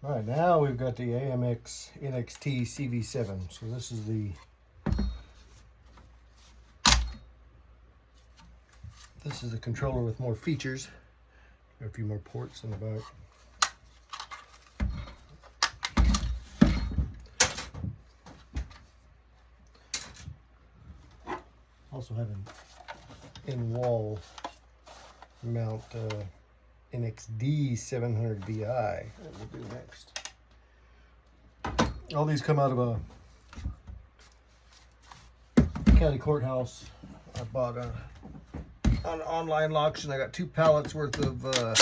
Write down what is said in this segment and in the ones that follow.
All right, now we've got the AMX NXT-CV7. So this is the controller with more features. Got a few more ports in the back. Also have an in-wall mount NXT-700 VI that we'll do next. All these come out of a county courthouse. I bought on an online auction. I got 2 pallets worth of I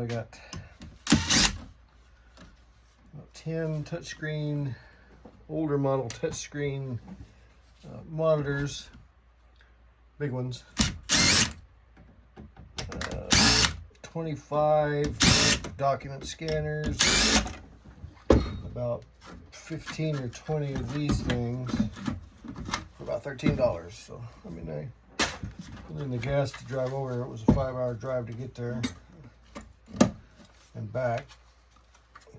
got about 10 touchscreen, older model touchscreen monitors, big ones. 25 document scanners, about 15 or 20 of these things for about $13. So I mean, I put in the gas to drive over. It was a 5-hour drive to get there and back.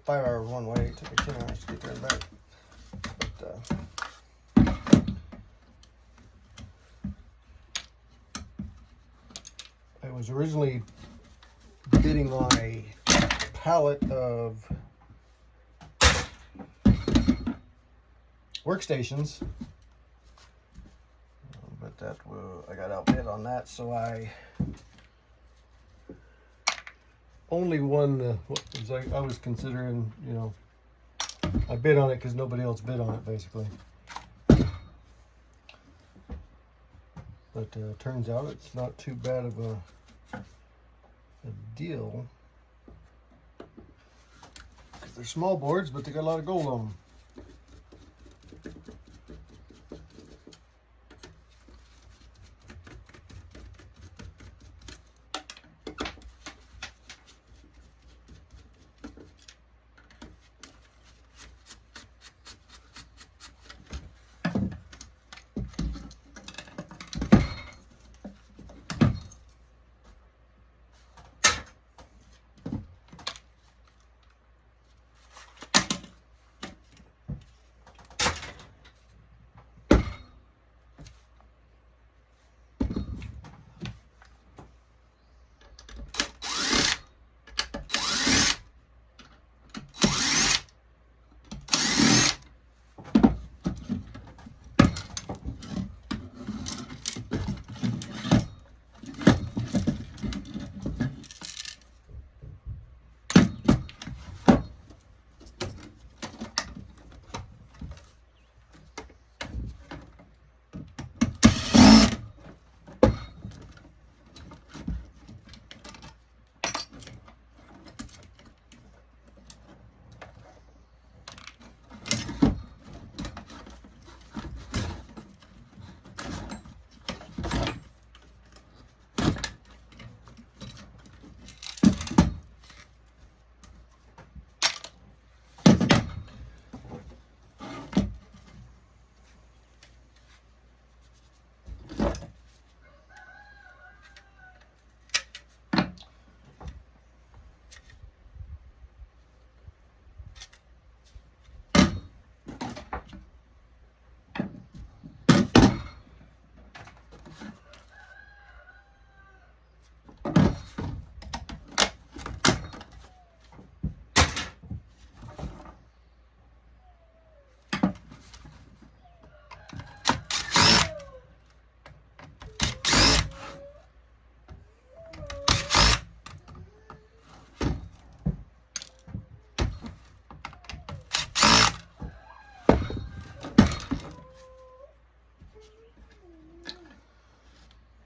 5 hours one way. It took me 10 hours to get there and back. But I was originally bidding on a pallet of workstations, but I got outbid on that, so I only won I was considering, you know, I bid on it because nobody else bid on it, basically. But turns out it's not too bad of a deal, because they're small boards, but they got a lot of gold on them.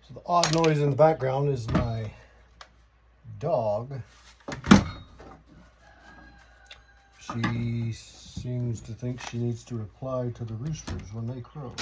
So the odd noise in the background is my dog. She seems to think she needs to reply to the roosters when they crow.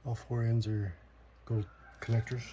All 4 ends are gold connectors.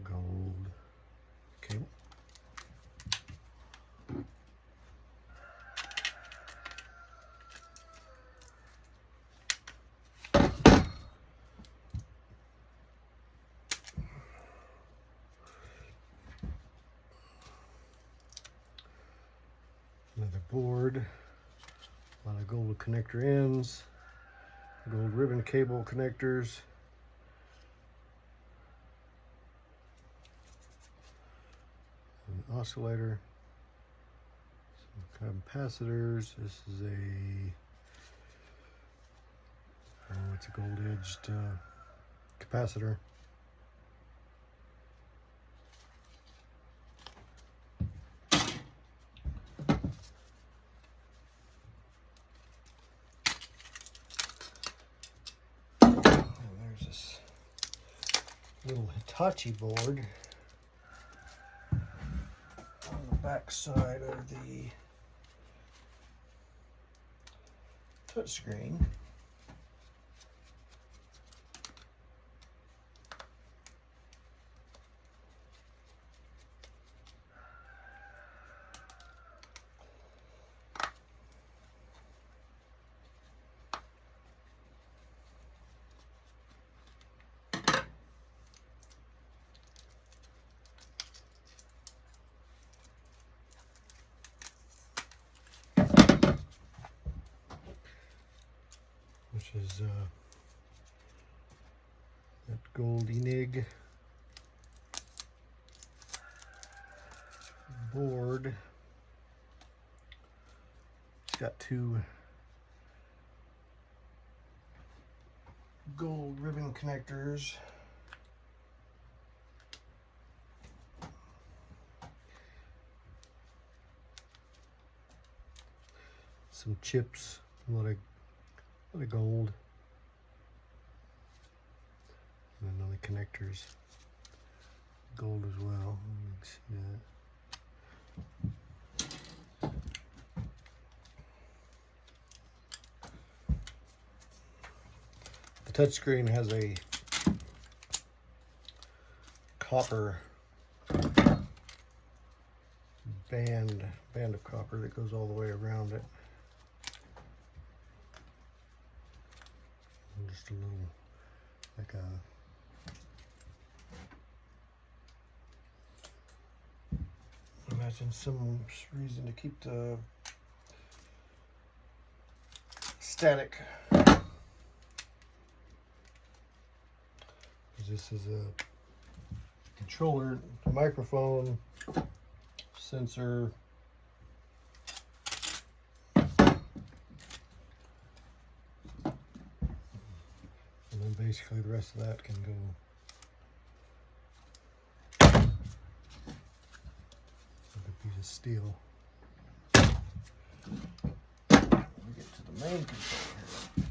Gold cable. Another board, a lot of gold connector ends, gold ribbon cable connectors, an oscillator, some capacitors. This is it's a gold edged capacitor. Little Hitachi board on the back side of the touchscreen. Which is that gold Enig board. It's got 2 gold ribbon connectors. Some chips, a lot of gold, and then on the connectors, gold as well. You can see that. The touchscreen has a copper band of copper that goes all the way around it. And just a little, like a imagine some reason to keep the static. This is a controller, microphone, sensor, and then basically the rest of that can go like a piece of steel. We get to the main controller here.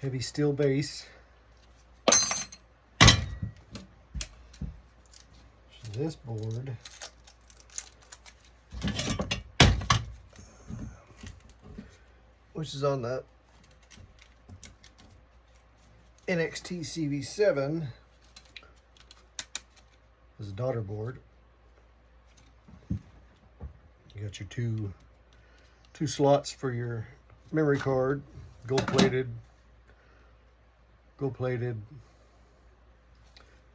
Heavy steel base. So this board which is on the NXT-CV7 is a daughter board. You got your two slots for your memory card, gold plated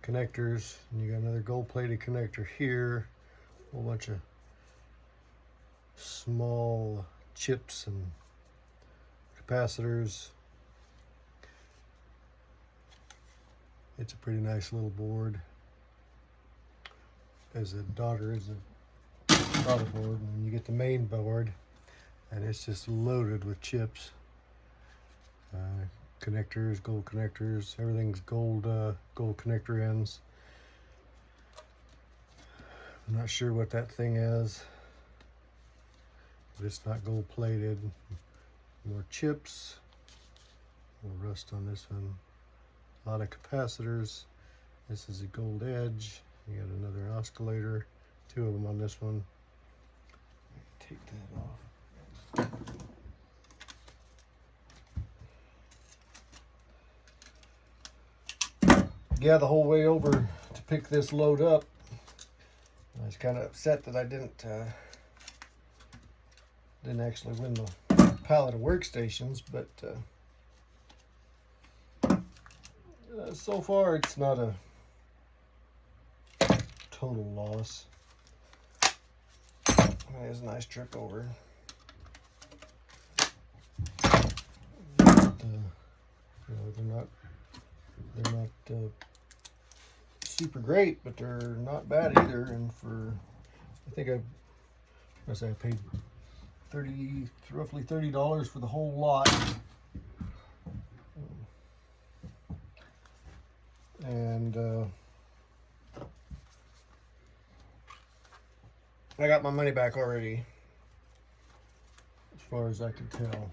connectors, and you got another gold-plated connector here, a whole bunch of small chips and capacitors. It's a pretty nice little board. As a daughter is a daughter board, and you get the main board, and it's just loaded with chips. Connectors, gold connectors, everything's gold connector ends. I'm not sure what that thing is, but it's not gold plated. More chips, more rust on this one. A lot of capacitors. This is a gold edge. You got another oscillator, two of them on this one. Take that off. Yeah, the whole way over to pick this load up, I was kind of upset that I didn't actually win the pallet of workstations, but so far it's not a total loss. There's a nice trip over. But, you know, they're not super great, but they're not bad either. And for, I think I paid roughly $30 for the whole lot. And I got my money back already, as far as I can tell.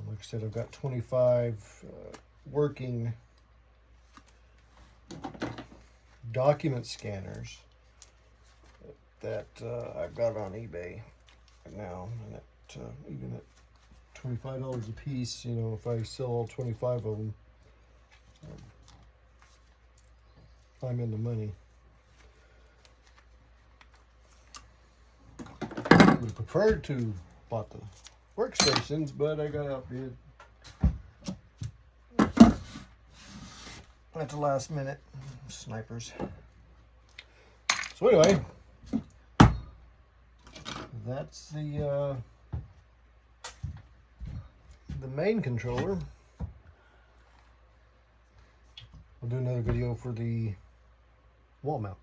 Like I said, I've got 25 working document scanners that I've got on eBay right now, and even at $25 a piece, you know, if I sell all 25 of them, I'm in the money. I would have preferred to bought the workstations, but I got outbid at the last minute. Snipers. So anyway, that's the main controller. I'll do another video for the wall mount.